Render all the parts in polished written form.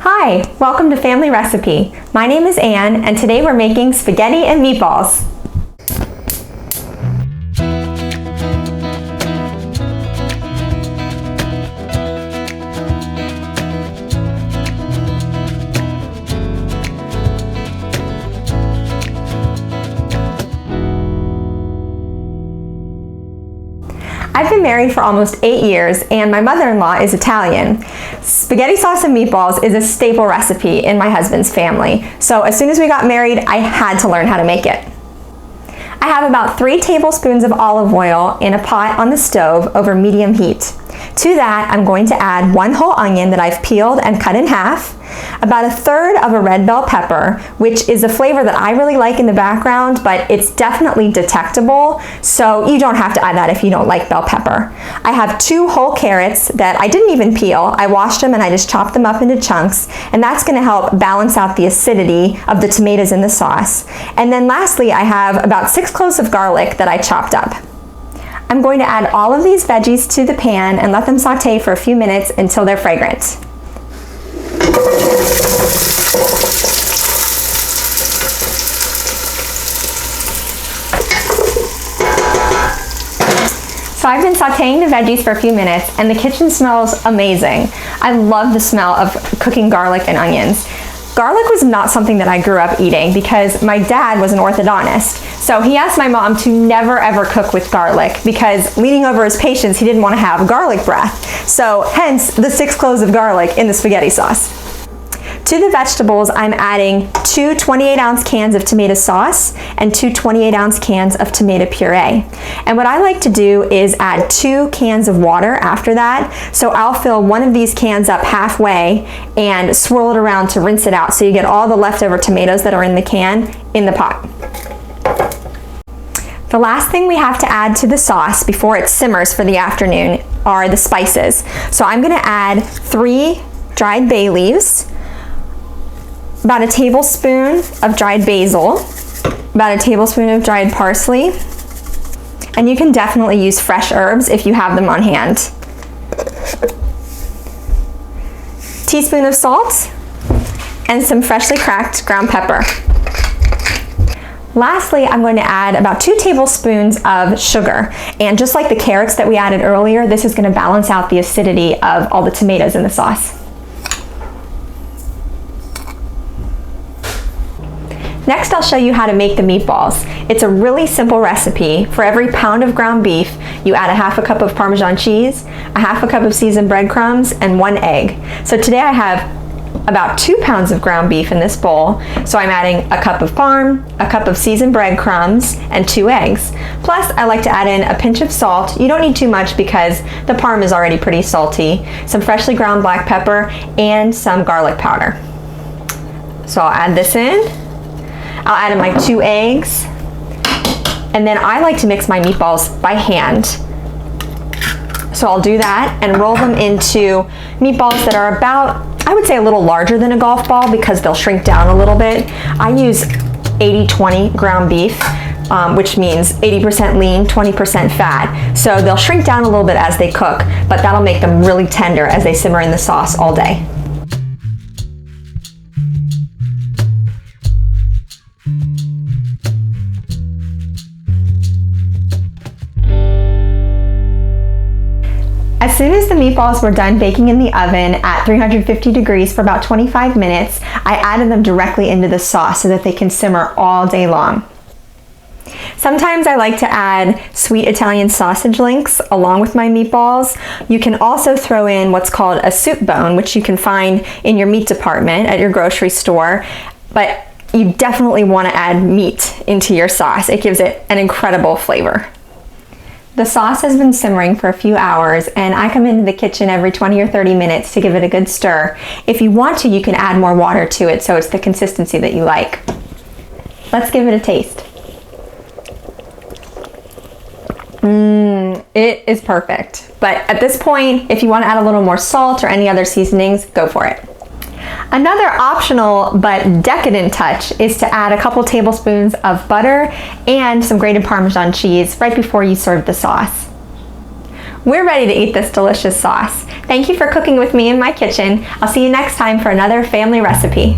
Hi, welcome to Family Recipe. My name is Anne, and today we're making spaghetti and meatballs. I've been married for almost 8 years and my mother-in-law is Italian. Spaghetti sauce and meatballs is a staple recipe in my husband's family. So as soon as we got married, I had to learn how to make it. I have about 3 tablespoons of olive oil in a pot on the stove over medium heat. To that, I'm going to add 1 whole onion that I've peeled and cut in half, about 1/3 of a red bell pepper, which is a flavor that I really like in the background, but it's definitely detectable, so you don't have to add that if you don't like bell pepper. I have 2 whole carrots that I didn't even peel. I washed them and I just chopped them up into chunks, and that's going to help balance out the acidity of the tomatoes in the sauce. And then lastly, I have about 6 cloves of garlic that I chopped up. I'm going to add all of these veggies to the pan and let them saute for a few minutes until they're fragrant. So I've been sauteing the veggies for a few minutes and the kitchen smells amazing. I love the smell of cooking garlic and onions. Garlic was not something that I grew up eating because my dad was an orthodontist. So he asked my mom to never ever cook with garlic because leaning over his patients, he didn't want to have garlic breath. So hence the 6 cloves of garlic in the spaghetti sauce. To the vegetables, I'm adding 2 28-ounce cans of tomato sauce and 2 28-ounce cans of tomato puree. And what I like to do is add 2 cans of water after that. So I'll fill one of these cans up halfway and swirl it around to rinse it out so you get all the leftover tomatoes that are in the can in the pot. The last thing we have to add to the sauce before it simmers for the afternoon are the spices. So I'm going to add 3 dried bay leaves, about 1 tablespoon of dried basil, about 1 tablespoon of dried parsley, and you can definitely use fresh herbs if you have them on hand. Teaspoon of salt, and some freshly cracked ground pepper. Lastly, I'm going to add about 2 tablespoons of sugar, and just like the carrots that we added earlier, this is going to balance out the acidity of all the tomatoes in the sauce. Next, I'll show you how to make the meatballs. It's a really simple recipe. For every pound of ground beef, you add 1/2 cup of Parmesan cheese, 1/2 cup of seasoned breadcrumbs, and 1 egg. So today I have about 2 pounds of ground beef in this bowl. So I'm adding 1 cup of parm, 1 cup of seasoned breadcrumbs, and 2 eggs. Plus, I like to add in a pinch of salt. You don't need too much because the parm is already pretty salty, some freshly ground black pepper, and some garlic powder. So I'll add this in. I'll add in my 2 eggs, and then I like to mix my meatballs by hand. So I'll do that and roll them into meatballs that are about, I would say, a little larger than a golf ball because they'll shrink down a little bit. I use 80-20 ground beef, which means 80% lean, 20% fat. So they'll shrink down a little bit as they cook, but that'll make them really tender as they simmer in the sauce all day. As soon as the meatballs were done baking in the oven at 350 degrees for about 25 minutes, I added them directly into the sauce so that they can simmer all day long. Sometimes I like to add sweet Italian sausage links along with my meatballs. You can also throw in what's called a soup bone, which you can find in your meat department at your grocery store, but you definitely want to add meat into your sauce. It gives it an incredible flavor. The sauce has been simmering for a few hours, and I come into the kitchen every 20 or 30 minutes to give it a good stir. If you want to, you can add more water to it so it's the consistency that you like. Let's give it a taste. It is perfect. But at this point, if you want to add a little more salt or any other seasonings, go for it. Another optional but decadent touch is to add a couple tablespoons of butter and some grated Parmesan cheese right before you serve the sauce. We're ready to eat this delicious sauce. Thank you for cooking with me in my kitchen. I'll see you next time for another family recipe.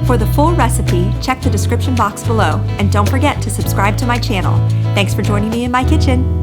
For the full recipe, check the description box below, and don't forget to subscribe to my channel. Thanks for joining me in my kitchen.